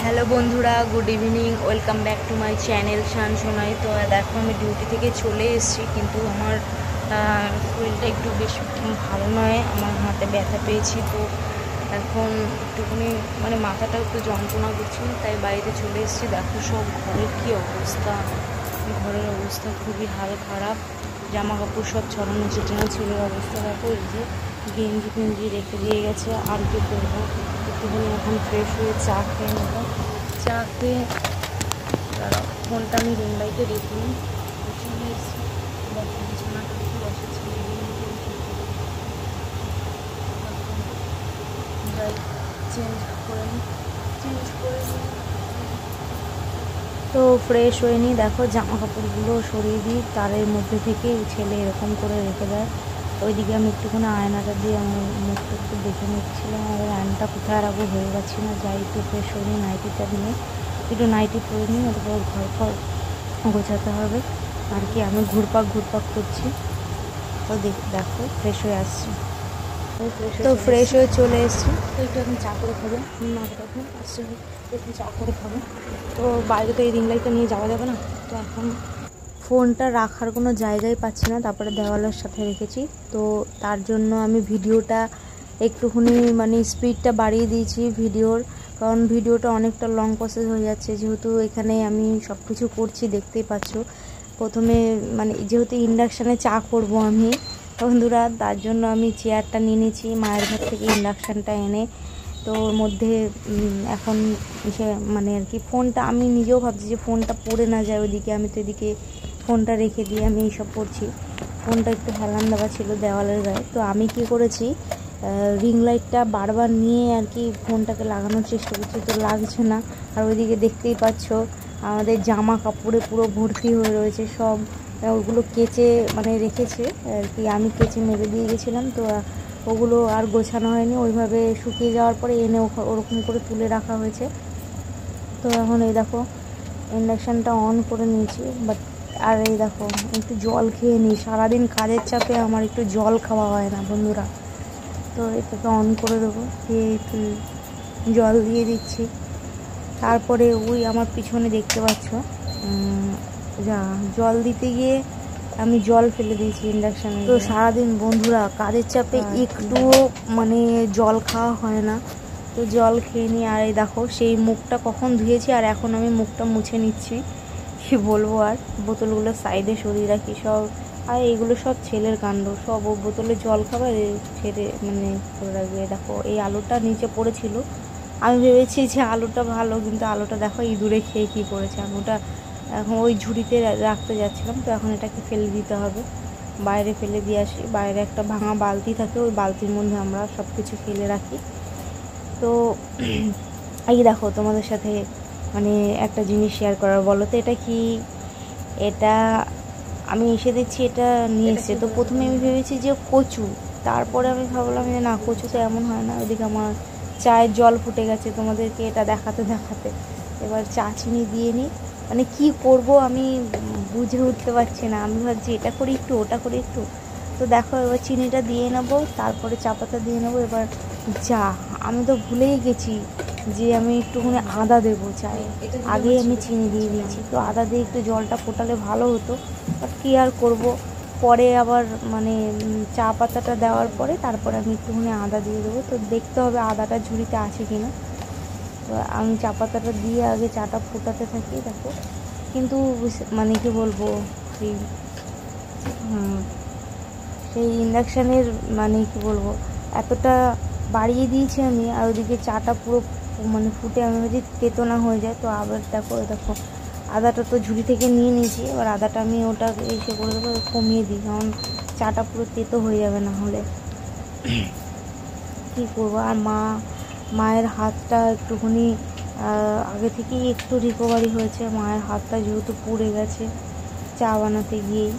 Hello বন্ধুরা, good evening. Welcome back to my channel Shan Sonai. তো দেখো আমি ডিউটি থেকে চলে এসেছি, কিন্তু আমার শরীরটা একটু বেশ ভালো নয়, আমার হাতে ব্যথা পেয়েছি। তো এখন একটুখানি মাথাটা একটু যন্ত্রণা করছিল, তাই বাইরে চলে এসেছি। দেখো সব ঘরের কী অবস্থা, ঘরের অবস্থা খুবই হাল খারাপ। জামা কাপড় সব ছড়ানো ছিটানো ছিল অবস্থা। দেখো এই যে গেঞ্জি ফেঞ্জি রেখে দিয়ে গেছে, আর কি করবো। একটুখানি এখন ফ্রেশ হয়ে চা খেয়ে নেবো। চা খেয়ে ফোনটা আমি রুম লাইটে রেখে নিই, চলে এসেছি। দেখো বিছানাটা একটু বসেছি, যাই চেঞ্জ করে নিই। তো ফ্রেশ হয়ে নিই। দেখো জামা কাপড়গুলো সরিয়ে দিই, তারের মধ্যে থেকে ছেলে এরকম করে রেখে দেয়। ওইদিকে আমি একটুখানি আয়নাটা দিয়ে আমার মুখটা একটু দেখে নিচ্ছিলাম, আর আয়নাটা কোথায় রাখবো হয়ে পাচ্ছি না। যাই একটু ফ্রেশ হয়ে নিই, নাইটিটা নিয়ে একটু নাইটি পরে নিই, তারপর ঘর গোছাতে হবে আর কি। আমি ঘুরপাক করছি। তো দেখো ফ্রেশ হয়ে আসছি। তো ফ্রেশ হয়ে চলে এসেছি। তো একটু এখন চা করে খাবো, আসছে একটু চা করে খাবো। তো বাইরে তো এই রিং লাইটটা নিয়ে যাওয়া যাবে না, তো এখন ফোনটা রাখার কোনো জায়গায় পাচ্ছি না, তারপরে দেওয়ালের সাথে রেখেছি। তো তার জন্য আমি ভিডিওটা একটুখানি স্পিডটা বাড়িয়ে দিয়েছি ভিডিওর, কারণ ভিডিওটা অনেকটা লং প্রসেস হয়ে যাচ্ছে। যেহেতু এখানে আমি সব কিছু করছি দেখতেই পাচ্ছ। প্রথমে যেহেতু ইন্ডাকশানে চা করব আমি বন্ধুরা, তার জন্য আমি চেয়ারটা নিয়ে নিয়েছি মায়ের ঘর থেকে ইন্ডাকশানটা এনে। তো ওর মধ্যে এখন সে আর কি ফোনটা, আমি নিজেও ভাবছি যে ফোনটা পড়ে না যায় ওইদিকে। আমি তো এদিকে ফোনটা রেখে দিয়ে আমি এইসব করছি। ফোনটা একটু হেলান দেওয়া ছিল দেওয়ালের গায়ে। তো আমি কি করেছি, রিং লাইটটা বারবার নিয়ে আর কি ফোনটাকে লাগানোর চেষ্টা করছি, তো লাগছে না। আর ওইদিকে দেখতেই পাচ্ছ আমাদের জামা কাপড়ে পুরো ভর্তি হয়ে রয়েছে সব। ওগুলো কেচে রেখেছে আর কি, আমি কেচে মেরে দিয়ে গেছিলাম। তো ওগুলো আর গোছানো হয়নি, ওইভাবে শুকিয়ে যাওয়ার পরে এনে ওরকম করে তুলে রাখা হয়েছে। তো এখন এই দেখো ইন্ডাকশানটা অন করে নিয়েছি, বাট আর এই দেখো একটু জল খেয়ে নিই। সারাদিন কাজের চাপে আমার একটু জল খাওয়া হয় না বন্ধুরা। তো এটাকে অন করে দেবো, দিয়ে একটু জল দিয়ে দিচ্ছি। তারপরে ওই আমার পিছনে দেখতে পাচ্ছ জল দিতে গিয়ে আমি জল ফেলে দিয়েছি ইন্ডাকশানে। তো সারাদিন বন্ধুরা কাজের চাপে একটুও জল খাওয়া হয় না, তো জল খেয়ে নিই। আর এই দেখো সেই মুখটা কখন ধুয়েছি, আর এখন আমি মুখটা মুছে নিচ্ছি। কি বলবো, আর বোতলগুলো সাইডে সরিয়ে রাখি সব। আর এগুলো সব ছেলের কাণ্ড, সব ও বোতলে জল খাবার ছেড়ে করে রাখবে। দেখো এই আলুটা নিচে পড়েছিল, আমি ভেবেছি যে আলুটা ভালো, কিন্তু আলুটা দেখো ইঁদুরে খেয়ে কী করেছে। আলুটা এখন ওই ঝুড়িতে রাখতে যাচ্ছিলাম, তো এখন এটাকে ফেলে দিতে হবে। বাইরে ফেলে দিয়ে আসি, বাইরে একটা ভাঙা বালতি থাকে, ওই বালতির মধ্যে আমরা সব কিছু ফেলে রাখি। তো এই দেখো তোমাদের সাথে একটা জিনিস শেয়ার করার, বলো তো এটা কি। এটা আমি এসে দেখছি এটা নিয়ে এসছে। তো প্রথমে আমি ভেবেছি যে কচু, তারপরে আমি ভাবলাম যে না, কচু তো এমন হয় না। ওইদিকে আমার চায়ের জল ফুটে গেছে তোমাদেরকে এটা দেখাতে। এবার চা চিনি দিয়ে নিই, কি করব আমি বুঝে উঠতে পারছি না। আমি ভাবছি এটা করি একটু, ওটা করি একটু। তো দেখো এবার চিনিটা দিয়ে নেবো, তারপরে চা পাতা দিয়ে নেবো। এবার আমি তো ভুলেই গেছি যে আমি একটুখানি আদা দেবো চায়ে, আগেই আমি চিনি দিয়ে দিয়েছি। তো আদা দিয়ে একটু জলটা ফোটালে ভালো হতো, বাট কী আর করবো। পরে আবার চা পাতাটা দেওয়ার পরে তারপরে আমি একটুখানি আদা দিয়ে দেবো। তো দেখতে হবে আদাটা ঝুড়িতে আছে কি না। তো আমি চা পাতাটা দিয়ে আগে চাটা ফোটাতে থাকি। দেখো কিন্তু কি বলবো, সেই ইন্ডাকশানের কি বলবো, এতটা বাড়িয়ে দিয়েছি আমি। আর ওদিকে চাটা পুরো ফুটে আমি যদি তেতো না হয়ে যায়। তো আবার দেখো আদাটা তো ঝুড়ি থেকে নিয়ে নিয়েছি, এবার আদাটা আমি ওটা এসে করে দেবো, কমিয়ে দিই, কারণ চাটা পুরো তেতো হয়ে যাবে না হলে। কী করবো। আর মায়ের হাতটা একটুখানি আগে থেকেই একটু রিকভারি হয়েছে। মায়ের হাতটা যেহেতু পুড়ে গেছে চা বানাতে গিয়েই,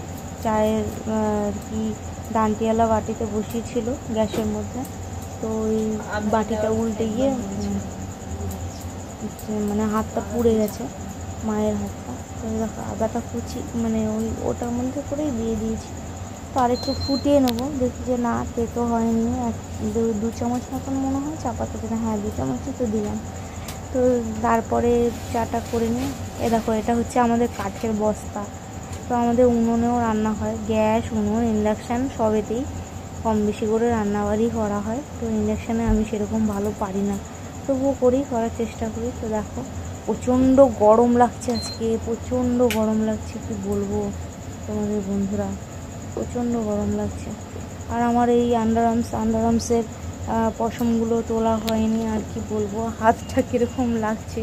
চায়ের আর কি ডান্টিওয়ালা বাটিতে বসিয়েছিল গ্যাসের মধ্যে। তো ওই বাটিটা উল্টে গিয়ে হাতটা পুড়ে গেছে মায়ের হাতটা। তো দেখো আদাটা কুচি ওটার মধ্যে করেই দিয়ে দিয়েছি। তো আরেকটু ফুটিয়ে নেবো, দেখি যে না তেতো হয়নি। 2 চামচ মতন মনে হয় চা পাতা দিলাম, হ্যাঁ 2 চামচই তো দিলাম। তো তারপরে চাটা করে নিই। দেখো এটা হচ্ছে আমাদের কাঠের বস্তা। তো আমাদের উনুনেও রান্না হয়, গ্যাস, উনুন, ইন্ডাকশান সবেতেই কম বেশি করে রান্নাবাড়ি করা হয়। তো ইন্ডাকশানে আমি সেরকম ভালো পারি না, তবুও করার চেষ্টা করি। তো দেখো প্রচণ্ড গরম লাগছে আজকে, প্রচণ্ড গরম লাগছে, কি বলবো তোমাদের বন্ধুরা, প্রচণ্ড গরম লাগছে। আর আমার এই আন্ডারআর্মসের পশমগুলো তোলা হয়নি, আর কি বলবো, হাতটা কীরকম লাগছে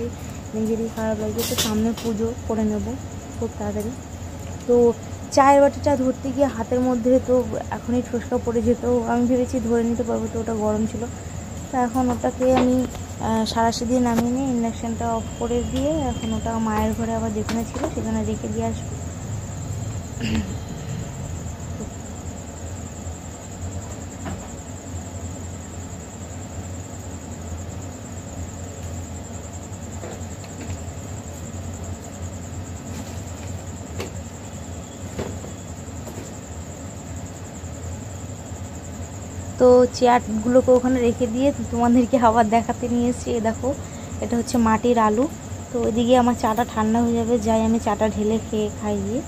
নিজেরই খারাপ লাগছে। তো সামনে পুজো করে নেব খুব তাড়াতাড়ি। তো চায়ের বাটিটা ধরতে গিয়ে হাতের মধ্যে তো এখনই ঠোসকা পড়ে যেত, আমি ভেবেছি ধরে নিতে পারবো, তো ওটা গরম ছিল। তো এখন ওটাকে আমি সারাশি দিয়ে নামিয়ে নিয়ে ইন্ডাকশানটা অফ করে দিয়ে এখন ওটা মায়ের ঘরে আবার যেখানে ছিল সেখানে রেখে দিয়ে আসবো। তো চেয়ারগুলোকে ওখানে রেখে দিয়ে তোমাদেরকে আবার দেখাতে নিয়ে এসেছি। দেখো এটা হচ্ছে মাটির আলু। তো ওইদিকে আমার চাটা ঠান্ডা হয়ে যাবে, যাই আমি চাটা ঢেলে খাই গিয়ে।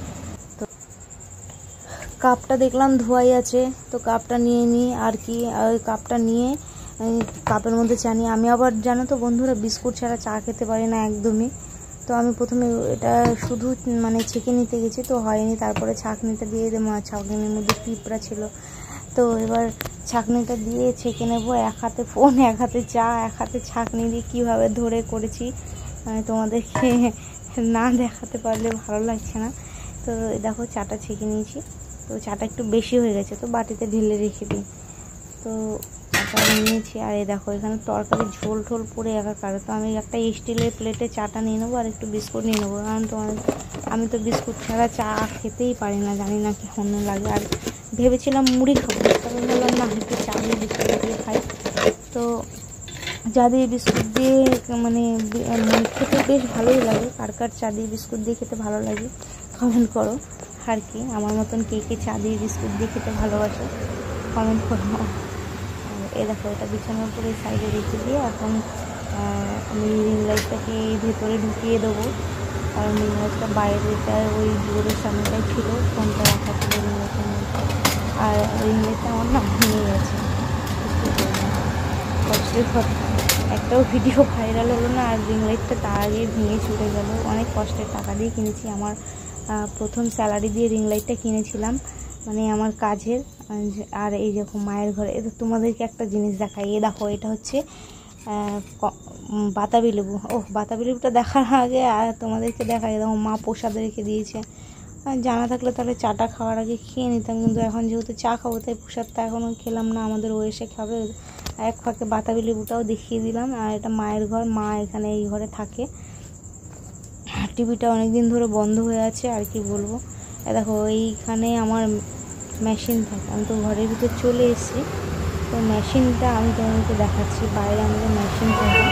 তো কাপটা দেখলাম ধোয়াই আছে, তো কাপটা নিয়ে নিই আর কি। ওই কাপটা নিয়ে কাপের মধ্যে চা নিয়ে, আমি আবার জানো তো বন্ধুরা বিস্কুট ছাড়া চা খেতে পারি না একদমই। তো আমি প্রথমে এটা শুধু মানে ছেঁকে নিতে গেছি, তো হয়নি। তারপরে ছাঁকনিটা দিয়ে ছাঁকনির মধ্যে পিঁপড়া ছিল, তো এবার ছাঁকনিটা দিয়ে ছেঁকে নেব। এক হাতে ফোন, এক হাতে চা, এক হাতে ছাঁকনি দিয়ে কীভাবে ধরে করেছি তোমাদেরকে না দেখাতে পারলে ভালো লাগছে না। তো দেখো চাটা ছেঁকে নিয়েছি, তো চাটা একটু বেশি হয়ে গেছে, তো বাটিতে ঢেলে রেখে দিই। তো চাটা নিয়েছি, আর দেখো এখানে তরকারি ঝোল ঠোল পরে একাকার। তো আমি একটা স্টিলের প্লেটে চাটা নিয়ে নেবো আর একটু বিস্কুট নিয়ে নেবো, কারণ আমি তো বিস্কুট ছাড়া চা খেতেই পারি না, জানি না কেমন লাগে। আর ভেবেছিলাম মুড়ি খাবো, তবে বললাম না, একটু চা দিয়ে বিস্কুট দিয়ে খাই। তো চা দিয়ে বিস্কুট দিয়ে মানে খেতে বেশ ভালোই লাগে। কার চা দিয়ে বিস্কুট দিয়ে খেতে ভালো লাগে কমেন্ট করো, আর কি আমার মতন কে কে চা দিয়ে বিস্কুট দিয়ে খেতে ভালোবাসে কমেন্ট করো। দেখো এটা বিছানার উপরে সাইডে রেখে দিয়ে এখন আমি রিং লাইটটাকে ভেতরে ঢুকিয়ে দেবো, কারণ রিং লাইটটা বাইরেটায় ওই ডোরের সামনেটাই ছিল, ফোনটা রাখা ছিল রিং লাইটের মধ্যে। আর রিং লাইটটা আমার না ভেঙে গেছে, কষ্টের কথা, একটাও ভিডিও ভাইরাল হলো না, আর রিং লাইটটা তার আগে ভেঙে ছুটে গেল। অনেক কষ্টের টাকা দিয়ে কিনেছি, আমার প্রথম স্যালারি দিয়ে রিং লাইটটা কিনেছিলাম, মানে আমার কাজের। আর এই দেখো মায়ের ঘরে, এটা তোমাদেরকে একটা জিনিস দেখাই। দেখো এটা হচ্ছে বাতাবি লেবু। বাতাবি লেবুটা দেখার আগে তোমাদেরকে দেখাই, দেখো মা প্রসাদে রেখে দিয়েছে। জানা থাকলে তাহলে চাটা খাওয়ার আগে খেয়ে নিতাম, কিন্তু এখন যেহেতু চা খাবো তাই প্রসাদটা এখনও খেলাম না, আমাদের ও এসে খাবে। এক ফাঁকে বাতাবি লেবুটাও দেখিয়ে দিলাম। আর এটা মায়ের ঘর, মা এখানে এই ঘরে থাকে। টিভিটা অনেকদিন ধরে বন্ধ হয়ে আছে, আর কি বলবো। দেখো এইখানে আমার মেশিন থাকে, আমি তো ঘরের ভিতর চলে এসেছি। তো মেশিনটা আমি তোমাদেরকে দেখাচ্ছি, বাইরে আমাদের মেশিন থাকে।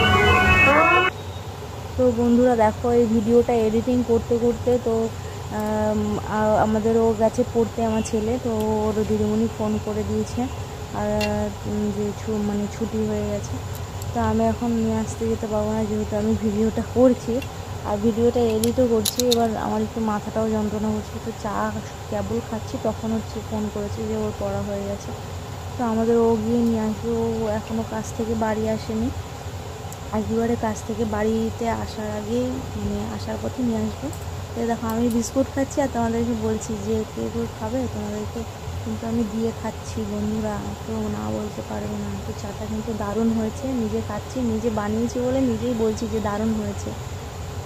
তো বন্ধুরা দেখো এই ভিডিওটা এডিটিং করতে করতে তো আমাদের ও গেছে পড়তে, আমার ছেলে। তো ওর দিদিমণি ফোন করে দিয়েছে আর যে মানে ছুটি হয়ে গেছে। তো আমি এখন নিয়ে আসতে যেতে পারবো না, যেহেতু আমি ভিডিওটা করছি আর ভিডিওটা এডিটও করছি। এবার আমার একটু মাথাটাও যন্ত্রণা হচ্ছে, তো চা কেবল খাচ্ছি, তখন হচ্ছে ফোন করেছে যে ওর পড়া হয়ে গেছে। তো আমাদের ও গিয়ে নিয়ে আসবে, ও এখনও কাজ থেকে বাড়ি আসেনি, একেবারে কাজ থেকে বাড়িতে আসার আগেই মানে আসার পথে নিয়ে আসবে। তো দেখো আমি বিস্কুট খাচ্ছি আর তোমাদেরকে বলছি যে কে কেউ খাবে তোমাদেরকে, কিন্তু আমি দিয়ে খাচ্ছি বন্ধুরা, কেউ না বলতে পারবে না। তো চাটা কিন্তু দারুণ হয়েছে, নিজে খাচ্ছি, নিজে বানিয়েছি বলে নিজেই বলছি যে দারুণ হয়েছে,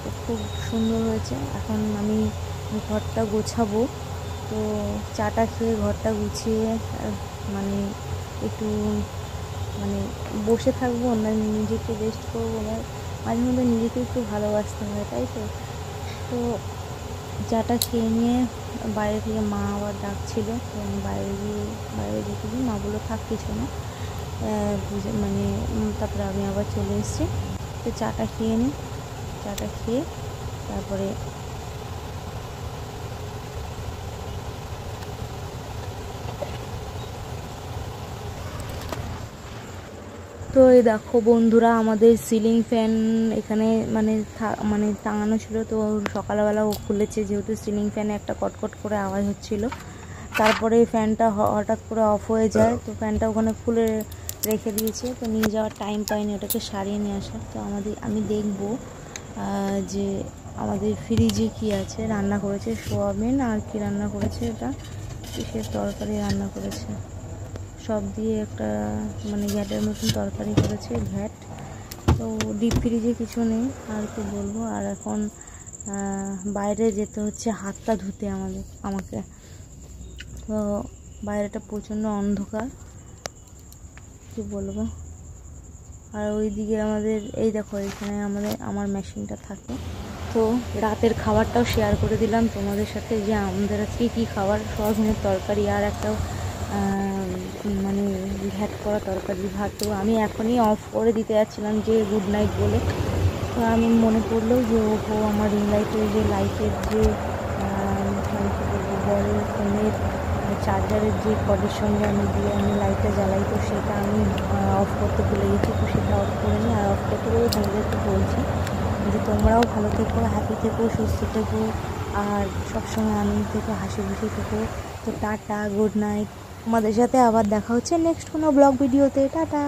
তো খুব সুন্দর হয়েছে। এখন আমি ঘরটা গোছাবো, তো চাটা খেয়ে ঘরটা গুছিয়ে মানে একটু মানে বসে থাকবো না, নিজেকে রেস্ট করবো না, মাঝে মধ্যে নিজেকে একটু ভালোবাসতে হয়, তাই তো। তো চাটা খেয়ে নিয়ে বাইরে থেকে মা আবার ডাকছিল, তো আমি বাইরে রেখে দিই, মা বললো থাক কিছু না, মানে তারপরে আমি আবার চলে এসেছি। তো চাটা খেয়ে নিই, চাটা খেয়ে তারপরে তো এই দেখো বন্ধুরা, আমাদের সিলিং ফ্যান এখানে মানে টাঙানো ছিল, তো সকালবেলা ও খুলেছে, যেহেতু সিলিং ফ্যানে একটা কটকট করে আওয়াজ হচ্ছিল। তারপরে ফ্যানটা হঠাৎ করে অফ হয়ে যায়, তো ফ্যানটা ওখানে খুলে রেখে দিয়েছে, তো নিয়ে যাওয়ার টাইম পাইনি ওটাকে সারিয়ে নিয়ে আসা। তো আমি দেখবো যে আমাদের ফ্রিজে কি আছে। রান্না করেছে সোয়াবিন, আর কি রান্না করেছে, এটা কিসের তরকারি রান্না করেছে, সব দিয়ে একটা মানে ঘ্যাটের মতন তরকারি করেছে, ঘ্যাট। তো ডিপ ফ্রিজে কিছু নেই, আর কি বলবো। আর এখন বাইরে যেতে হচ্ছে হাতটা ধুতে আমাকে। তো বাইরেটা প্রচণ্ড অন্ধকার, কি বলবো। আর ওইদিকে আমাদের এই দেখো, এখানে আমার মেশিনটা থাকে। তো রাতের খাবারটাও শেয়ার করে দিলাম তোমাদের সাথে, যে আমাদের আজকে কী খাবার, সয়াবিনের তরকারি আর একটা মানে ঘ্যাট করা তরকারি ভাত। তো আমি এখনই অফ করে দিতে যাচ্ছিলাম যে গুড নাইট বলে, তো আমি মনে পড়লো যে আমার রিং লাইটের যে লাইটের যে মানে কী বলবো, বড় ফোনের চার্জারের যে কর্ডের সঙ্গে আমি লাইটটা জ্বালাই, তো সেটা আমি অফ করতে ভুলে গেছি। তো সেটা অফ করে নিই, আর অফ করতে গেলে তোমাদেরকে বলছি যে তোমরাও ভালো থেকো, হ্যাপি থেকো, সুস্থ থেকো, আর সবসময় আনন্দ থেকো, হাসি খুশি থেকো। তো টাটা, গুড নাইট। তোমাদের সাথে আবার দেখা হচ্ছে নেক্সট কোনো ব্লগ ভিডিওতে। টাটা।